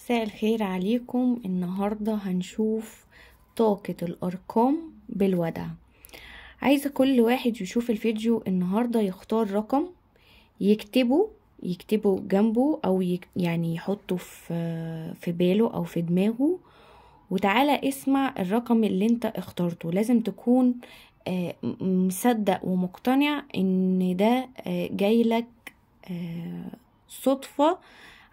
مساء الخير عليكم. النهاردة هنشوف طاقة الأرقام بالودع. عايزة كل واحد يشوف الفيديو النهاردة يختار رقم يكتبه جنبه أو يعني يحطه في باله أو في دماغه، وتعالى اسمع الرقم اللي انت اخترته. لازم تكون مصدق ومقتنع ان ده جايلك صدفة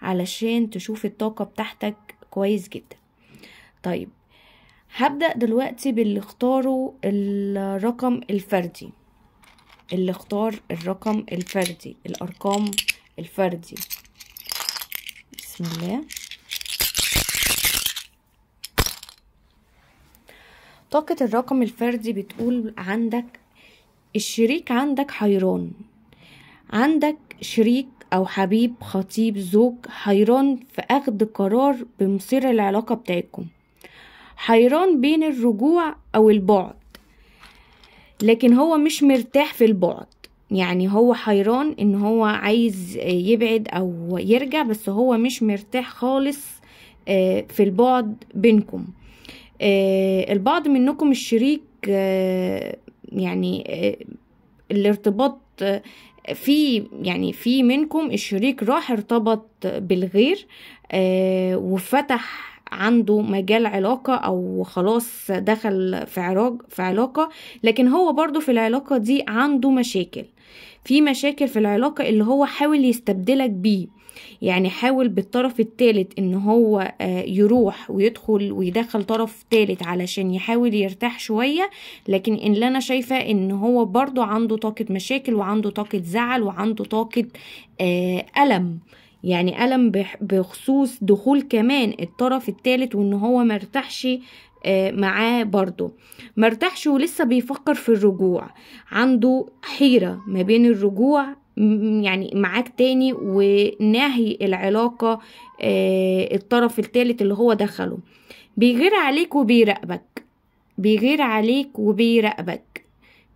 علشان تشوف الطاقة بتاعتك كويس جدا. طيب هبدأ دلوقتي باللي اختاروا الرقم الفردي، اللي اختار الرقم الفردي، الأرقام الفردي. بسم الله. طاقة الرقم الفردي بتقول عندك الشريك، عندك حيران، عندك شريك أو حبيب، خطيب، زوج حيران في أخذ قرار بمصير العلاقة بتاعكم، حيران بين الرجوع أو البعد، لكن هو مش مرتاح في البعد. يعني هو حيران إن هو عايز يبعد أو يرجع، بس هو مش مرتاح خالص في البعد بينكم. البعض منكم الشريك يعني الارتباط في منكم الشريك راح ارتبط بالغير وفتح عنده مجال علاقة او خلاص دخل في علاقة، لكن هو برضو في العلاقة دي عنده مشاكل، في مشاكل في العلاقة اللي هو حاول يستبدلك بيه. يعني حاول بالطرف الثالث ان هو يروح ويدخل ويدخل طرف ثالث علشان يحاول يرتاح شوية، لكن اللي انا شايفة ان هو برضو عنده طاقة مشاكل وعنده طاقة زعل وعنده طاقة ألم. يعني ألم بخصوص دخول كمان الطرف الثالث، وان هو مرتاحش معاه، برضو مرتاحش ولسه بيفكر في الرجوع، عنده حيرة ما بين الرجوع يعني معاك تاني ونهي العلاقة الطرف الثالث اللي هو دخله. بيغير عليك وبيراقبك، بيغير عليك وبيراقبك،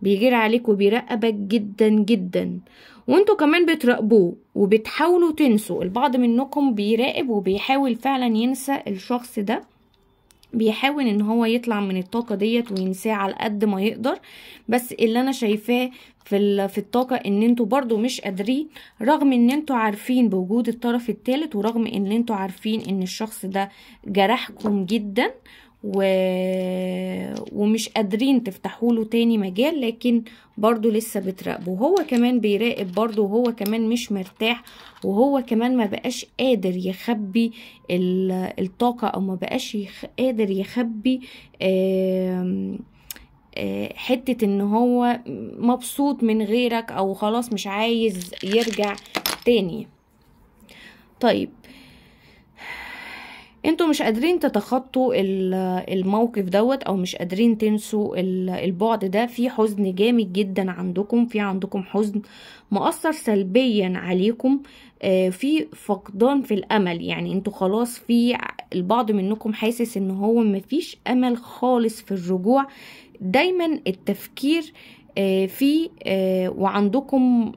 بيغير عليك وبيراقبك جدا جدا، وانتوا كمان بتراقبوه وبتحاولوا تنسوا. البعض منكم بيراقب وبيحاول فعلا ينسى الشخص ده، بيحاول ان هو يطلع من الطاقة ديت وينساه على قد ما يقدر. بس اللي انا شايفاه في الطاقة ان انتوا برضو مش قادرين، رغم ان انتوا عارفين بوجود الطرف الثالث، ورغم ان انتوا عارفين ان الشخص ده جرحكم جدا ومش قادرين تفتحوا له تاني مجال، لكن برضو لسه بتراقبه. هو كمان بيراقب برضو، وهو كمان مش مرتاح، وهو كمان ما بقاش قادر يخبي الطاقة، او ما بقاش قادر يخبي حتة ان هو مبسوط من غيرك، او خلاص مش عايز يرجع تاني. طيب انتوا مش قادرين تتخطوا الموقف دوت، او مش قادرين تنسوا البعد ده. في حزن جامد جدا عندكم، في عندكم حزن مؤثر سلبيا عليكم، في فقدان في الامل. يعني انتوا خلاص، في البعض منكم حاسس ان هو مفيش امل خالص في الرجوع، دايما التفكير فيه، وعندكم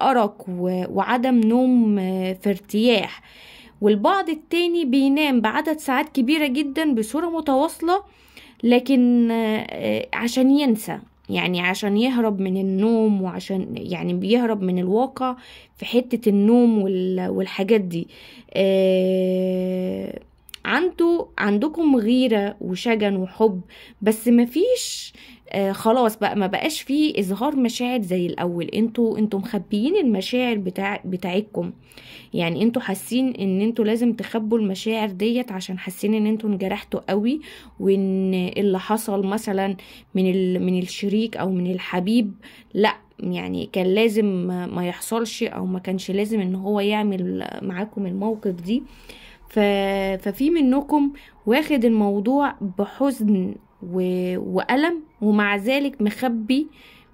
أرق وعدم نوم في ارتياح. والبعض التاني بينام بعدد ساعات كبيرة جدا بصورة متواصلة، لكن عشان ينسى، يعني عشان يهرب من النوم، وعشان يعني بيهرب من الواقع في حتة النوم والحاجات دي. عندكم غيرة وشجن وحب، بس مفيش خلاص بقى ما بقاش فيه اظهار مشاعر زي الاول. انتوا مخبيين المشاعر بتاعتكم. يعني انتوا حاسين ان انتوا لازم تخبوا المشاعر ديت، عشان حاسين ان انتوا انجرحتوا قوي، وان اللي حصل مثلا من الشريك او من الحبيب لا، يعني كان لازم ما يحصلش، او ما كانش لازم ان هو يعمل معاكم الموقف دي. ففي منكم واخد الموضوع بحزن وألم، ومع ذلك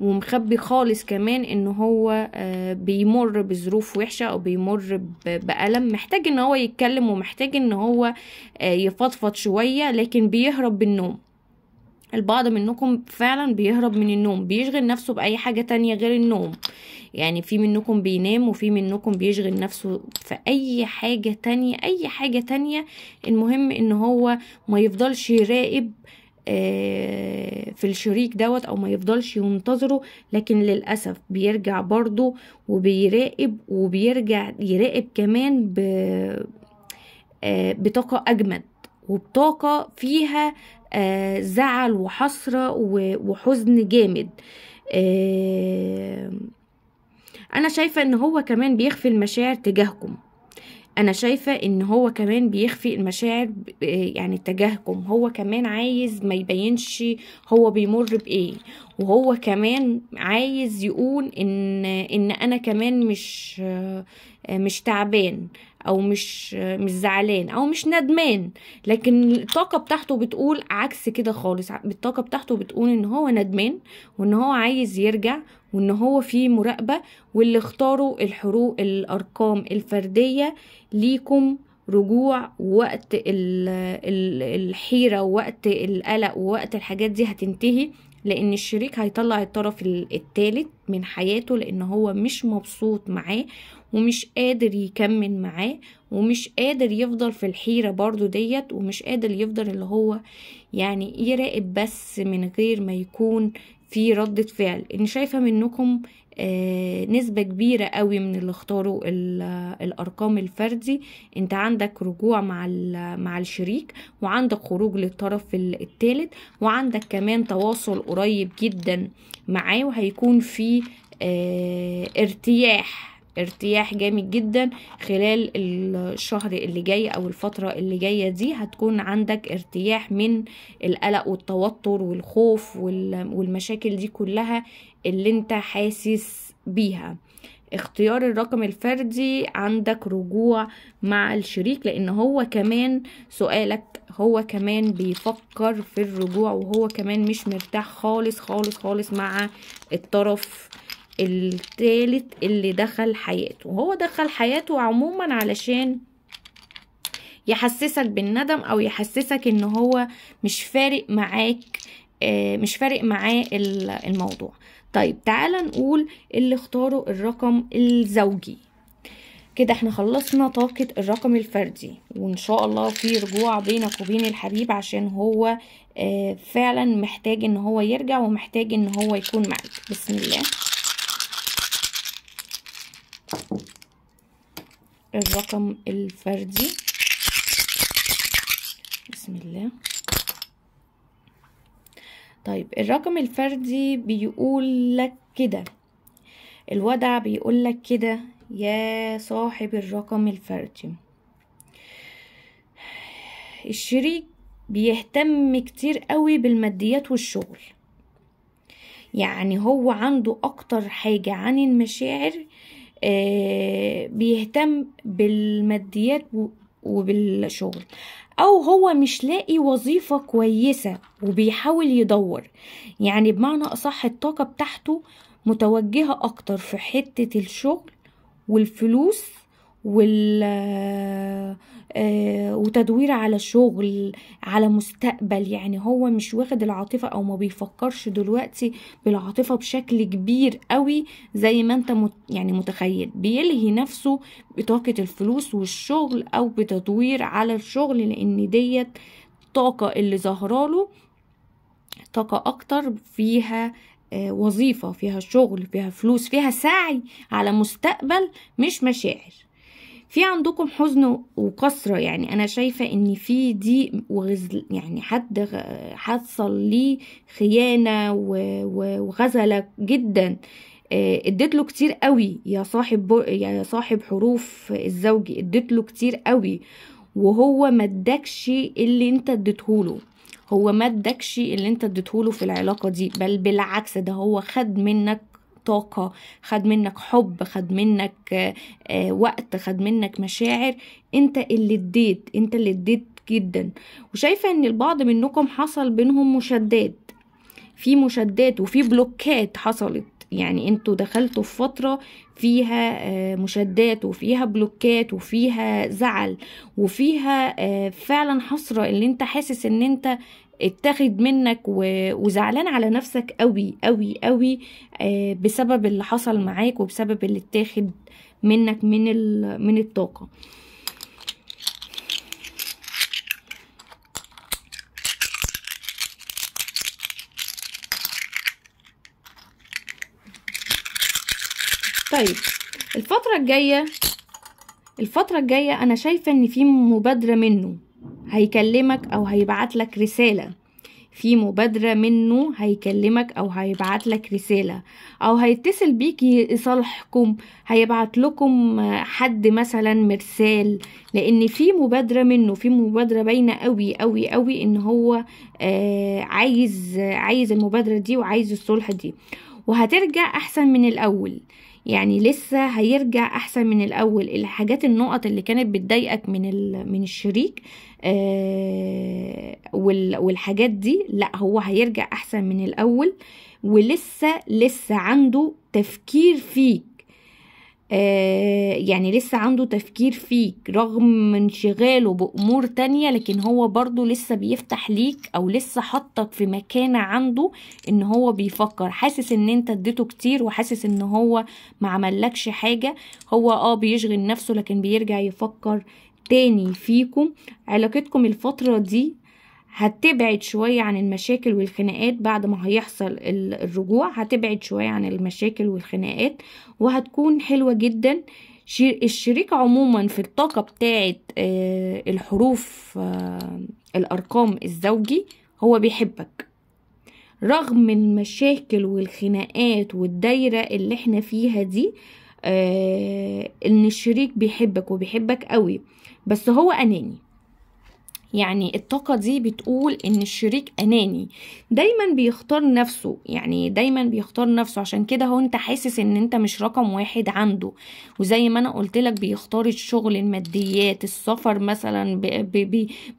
مخبي خالص كمان ان هو بيمر بظروف وحشة، او بيمر بألم، محتاج ان هو يتكلم، ومحتاج ان هو يفضفض شوية، لكن بيهرب بالنوم. البعض منكم فعلا بيهرب من النوم، بيشغل نفسه بأي حاجة تانية غير النوم. يعني في منكم بينام، وفي منكم بيشغل نفسه في أي حاجة تانية، أي حاجة تانية. المهم ان هو ما يفضلش يراقب في الشريك دوت، او ما يفضلش ينتظره، لكن للأسف بيرجع برضه وبيراقب، وبيرجع يراقب كمان بطاقة أجمد، وبطاقة فيها زعل وحسرة وحزن جامد. أنا شايفة إن هو كمان بيخفي المشاعر تجاهكم. أنا شايفة إن هو كمان بيخفي المشاعر يعني تجاهكم. هو كمان عايز ما يبينش هو بيمر بإيه، وهو كمان عايز يقول إن أنا كمان مش تعبان، او مش زعلان، او مش ندمان. لكن الطاقة بتاعته بتقول عكس كده خالص. الطاقة بتاعته بتقول ان هو ندمان، وان هو عايز يرجع، وان هو في مراقبة. واللي اختاروا الارقام الفردية ليكم رجوع، وقت الحيرة، ووقت القلق، ووقت الحاجات دي هتنتهي. لان الشريك هيطلع الطرف الثالث من حياته، لان هو مش مبسوط معاه، ومش قادر يكمل معاه، ومش قادر يفضل في الحيرة برضو ديت، ومش قادر يفضل اللي هو يعني يراقب بس من غير ما يكون في ردة فعل. ان شايفة منكم نسبة كبيرة قوي من اللي اختاروا الارقام الفردي. انت عندك رجوع مع الشريك، وعندك خروج للطرف الثالث، وعندك كمان تواصل قريب جدا معاه، وهيكون في ارتياح جامد جدا خلال الشهر اللي جاي، او الفترة اللي جاية دي. هتكون عندك ارتياح من القلق والتوتر والخوف والمشاكل دي كلها اللي انت حاسس بيها. اختيار الرقم الفردي، عندك رجوع مع الشريك، لان هو كمان سؤالك، هو كمان بيفكر في الرجوع، وهو كمان مش مرتاح خالص خالص خالص مع الطرف الثالث اللي دخل حياته. وهو دخل حياته عموما علشان يحسسك بالندم، او يحسسك ان هو مش فارق معاك، مش فارق معاه الموضوع. طيب تعالى نقول اللي اختاروا الرقم الزوجي. كده احنا خلصنا طاقة الرقم الفردي، وان شاء الله في رجوع بينك وبين الحبيب، عشان هو فعلا محتاج ان هو يرجع، ومحتاج ان هو يكون معك. بسم الله. الرقم الفردي، بسم الله. طيب الرقم الفردي بيقول لك كده، الودع بيقول لك كده يا صاحب الرقم الفردي. الشريك بيهتم كتير قوي بالماديات والشغل، يعني هو عنده اكتر حاجة عن المشاعر. بيهتم بالماديات وبالشغل، او هو مش لاقي وظيفة كويسة وبيحاول يدور. يعني بمعنى اصح الطاقة بتاعته متوجهة اكتر في حتة الشغل والفلوس وتدوير على شغل، على مستقبل. يعني هو مش واخد العاطفة، او ما بيفكرش دلوقتي بالعاطفة بشكل كبير قوي زي ما انت يعني متخيل. بيلهي نفسه بطاقة الفلوس والشغل، او بتدوير على الشغل، لان ديت طاقة اللي ظهراله طاقة اكتر فيها وظيفة، فيها شغل، فيها فلوس، فيها سعي على مستقبل، مش مشاعر. في عندكم حزن وكسرة. يعني انا شايفة ان في ضيق يعني حد حصل ليه خيانة وغزلة جدا، اديت له كتير قوي يا صاحب حروف الزوجي، اديت له كتير قوي، وهو ما ادكش اللي انت اديتهوله. هو ما ادكش اللي انت اديتهوله في العلاقة دي، بل بالعكس، ده هو خد منك طاقة، خد منك حب، خد منك وقت، خد منك مشاعر. انت اللي اديت جدا. وشايفة ان البعض منكم حصل بينهم مشادات وفي بلوكات حصلت. يعني انتوا دخلتوا في فترة فيها مشادات، وفيها بلوكات، وفيها زعل، وفيها فعلا حسرة، اللي انت حاسس ان انت اتاخد منك وزعلان على نفسك قوي قوي قوي بسبب اللي حصل معاك وبسبب اللي اتاخد منك من الطاقة. طيب الفترة الجاية انا شايفة ان في مبادرة منه هيكلمك او هيبعت لك رسالة، في مبادرة منه هيكلمك او هيبعت لك رسالة او هيتصل بيك يصالحكم، هيبعت لكم حد مثلا مرسال، لان في مبادرة منه، في مبادرة باينة قوي قوي قوي ان هو عايز المبادرة دي وعايز الصلح دي، وهترجع احسن من الاول. يعني لسه هيرجع احسن من الاول. الحاجات النقط اللي كانت بتضايقك من الشريك والحاجات دي، لا هو هيرجع احسن من الاول، ولسه عنده تفكير فيك. يعني لسه عنده تفكير فيك رغم انشغاله بأمور تانية، لكن هو برضو لسه بيفتح ليك او لسه حطك في مكانة عنده ان هو بيفكر، حاسس ان انت اديته كتير وحاسس ان هو ما عملكش حاجة. هو بيشغل نفسه لكن بيرجع يفكر تاني فيكم. علاقتكم الفترة دي هتبعد شوية عن المشاكل والخناقات بعد ما هيحصل الرجوع، هتبعد شوية عن المشاكل والخناقات وهتكون حلوة جدا. الشريك عموما في الطاقة بتاعت الحروف الأرقام الزوجي هو بيحبك رغم المشاكل والخناقات والدايرة اللي احنا فيها دي. ان الشريك بيحبك وبيحبك قوي، بس هو أناني. يعني الطاقة دي بتقول ان الشريك اناني، دايما بيختار نفسه، يعني دايما بيختار نفسه، عشان كده هو انت حاسس ان انت مش رقم واحد عنده. وزي ما انا قلتلك بيختار الشغل، الماديات، السفر مثلا،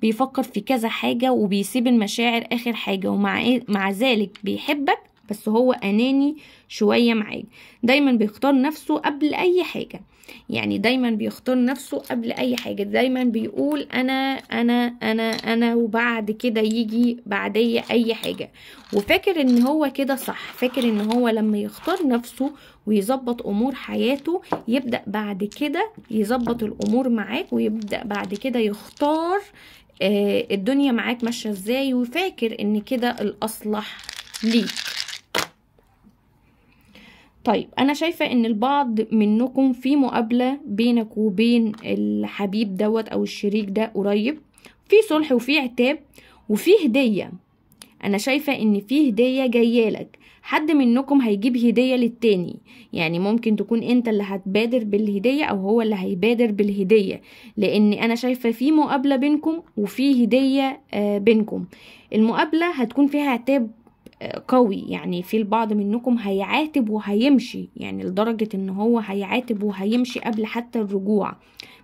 بيفكر في كذا حاجة وبيسيب المشاعر اخر حاجة، ومع ذلك بيحبك، بس هو اناني شوية معاك. دايما بيختار نفسه قبل اي حاجة، يعني دايما بيختار نفسه قبل اي حاجة. دايما بيقول انا وبعد كده يجي بعدي اي حاجة، وفاكر ان هو كده صح، فاكر ان هو لما يختار نفسه ويظبط امور حياته يبدأ بعد كده يظبط الامور معاك، ويبدأ بعد كده يختار الدنيا معاك ماشية ازاي، وفاكر ان كده الاصلح ليك. طيب انا شايفة ان البعض منكم في مقابلة بينك وبين الحبيب دوت او الشريك ده قريب، في صلح وفي عتاب وفي هدية. انا شايفة ان في هدية جايالك، حد منكم هيجيب هدية للتاني، يعني ممكن تكون انت اللي هتبادر بالهدية او هو اللي هيبادر بالهدية، لان انا شايفة في مقابلة بينكم وفي هدية بينكم. المقابلة هتكون فيها عتاب قوي، يعني في البعض منكم هيعاتب وهيمشي، يعني لدرجة ان هو هيعاتب وهيمشي قبل حتى الرجوع،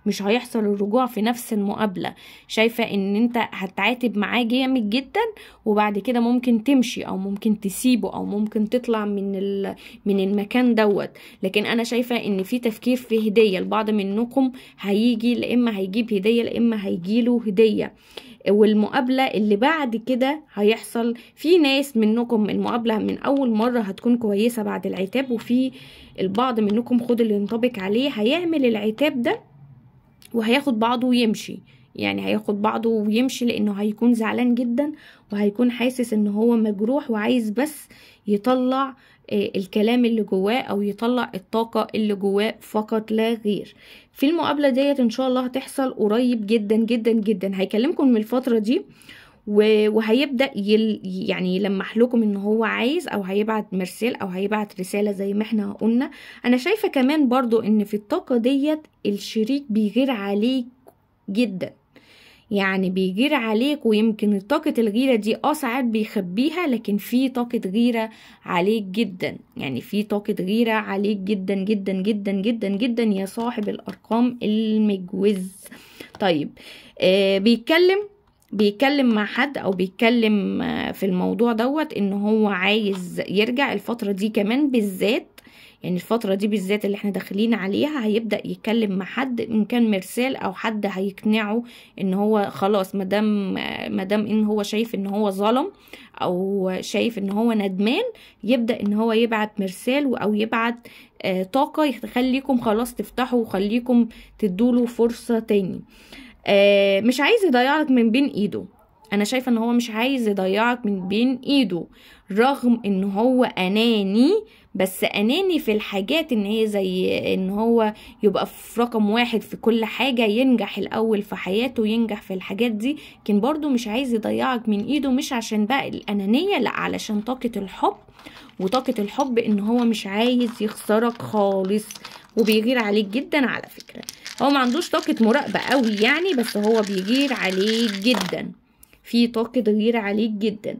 مش هيحصل الرجوع في نفس المقابلة. شايفة ان انت هتعاتب معاه جامد جدا وبعد كده ممكن تمشي او ممكن تسيبه او ممكن تطلع من المكان دوت. لكن انا شايفة ان في تفكير في هدية، البعض منكم هيجي لإما هيجيب هدية لإما هيجيله هدية. والمقابلة اللي بعد كده هيحصل في ناس منكم المقابلة من أول مرة هتكون كويسة بعد العتاب، وفي البعض منكم خد اللي ينطبق عليه هيعمل العتاب ده وهياخد بعضه ويمشي، يعني هياخد بعضه ويمشي لأنه هيكون زعلان جدا وهيكون حاسس ان هو مجروح وعايز بس يطلع الكلام اللي جواه او يطلع الطاقة اللي جواه فقط لا غير. في المقابلة ديت ان شاء الله هتحصل قريب جدا جدا جدا، هيكلمكم من الفترة دي وهيبدأ يعني يلمح لكم ان هو عايز، او هيبعت مرسال او هيبعت رسالة زي ما احنا قلنا. انا شايفة كمان برضو ان في الطاقة ديت الشريك بيغير عليك جدا، يعني بيغير عليك، ويمكن طاقة الغيرة دي ساعات بيخبيها، لكن في طاقة غيرة عليك جدا، يعني في طاقة غيرة عليك جدا جدا جدا جدا جدا يا صاحب الأرقام المجوز. طيب بيتكلم مع حد او بيتكلم في الموضوع دوت ان هو عايز يرجع الفترة دي كمان بالذات، يعني الفترة دي بالذات اللي احنا داخلين عليها هيبدأ يتكلم مع حد، ان كان مرسال او حد هيقنعه ان هو خلاص مادام ان هو شايف ان هو ظلم او شايف ان هو ندمان، يبدأ ان هو يبعت مرسال او يبعت طاقة يخليكم خلاص تفتحوا وخليكم تدوله فرصة تاني. مش عايز يضيعك من بين ايده. انا شايفة ان هو مش عايز يضيعك من بين ايده، رغم ان هو اناني، بس اناني في الحاجات ان هي زي ان هو يبقى في رقم واحد في كل حاجة، ينجح الاول في حياته، ينجح في الحاجات دي، لكن برضو مش عايز يضيعك من ايده، مش عشان بقى الانانية، لا، علشان طاقة الحب. وطاقة الحب ان هو مش عايز يخسرك خالص، وبيغير عليك جدا على فكرة. هو ما عندوش طاقة مراقبة قوي يعني، بس هو بيغير عليك جدا، في طاقة غير عليك جدا.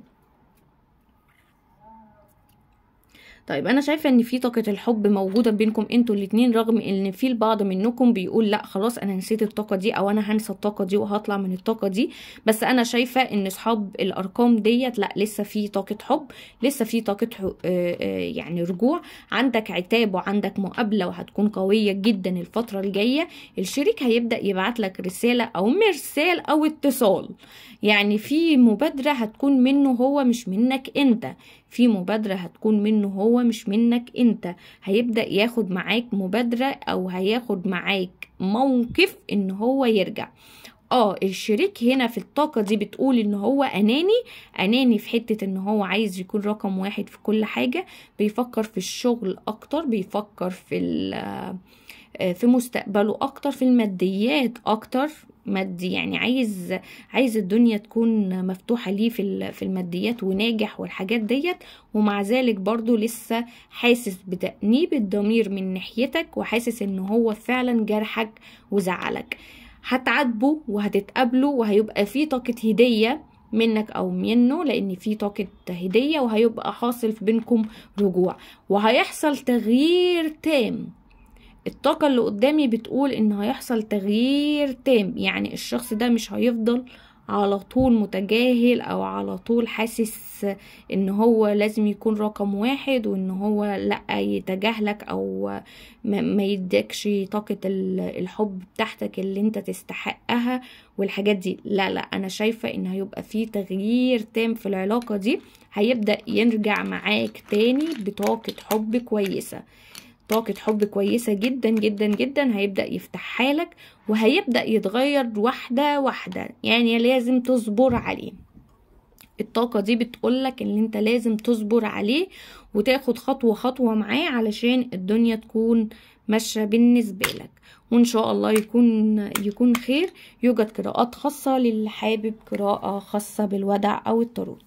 طيب انا شايفه ان في طاقه الحب موجوده بينكم انتوا الاتنين، رغم ان في البعض منكم بيقول لا خلاص انا نسيت الطاقه دي، او انا هنسى الطاقه دي وهطلع من الطاقه دي. بس انا شايفه ان اصحاب الارقام ديت لا، لسه في طاقه حب، لسه في طاقه يعني رجوع. عندك عتاب وعندك مقابله، وهتكون قويه جدا الفتره الجايه. الشريك هيبدا يبعت لك رساله او مرسال او اتصال، يعني في مبادره هتكون منه هو مش منك انت، في مبادرة هتكون منه هو مش منك انت. هيبدأ ياخد معاك مبادرة او هياخد معاك موقف ان هو يرجع. الشريك هنا في الطاقة دي بتقول ان هو اناني في حتة ان هو عايز يكون رقم واحد في كل حاجة، بيفكر في الشغل اكتر، بيفكر في مستقبله اكتر، في الماديات اكتر، مادي يعني عايز الدنيا تكون مفتوحة ليه في الماديات وناجح والحاجات ديت. ومع ذلك برضو لسه حاسس بتأنيب الضمير من ناحيتك، وحاسس ان هو فعلا جرحك وزعلك. هتعاتبه وهتتقابلوا، وهيبقى في طاقة هدية منك او منه، لان في طاقة هدية، وهيبقى حاصل بينكم رجوع، وهيحصل تغيير تام. الطاقة اللي قدامي بتقول ان هيحصل تغيير تام، يعني الشخص ده مش هيفضل على طول متجاهل او على طول حاسس ان هو لازم يكون رقم واحد، وان هو لا يتجاهلك او ما يديكش طاقة الحب بتاعتك اللي انت تستحقها والحاجات دي. لا انا شايفة ان هيبقى فيه تغيير تام في العلاقة دي، هيبدأ يرجع معاك تاني بطاقة حب كويسة، طاقة حب كويسة جدا جدا جدا، هيبدأ يفتحها لك، وهيبدأ يتغير واحدة واحدة، يعني لازم تصبر عليه. الطاقة دي بتقولك ان انت لازم تصبر عليه وتاخد خطوة خطوة معاه، علشان الدنيا تكون ماشية بالنسبة لك، وان شاء الله يكون خير. يوجد قراءات خاصة للي حابب قراءة خاصة بالودع او التاروت.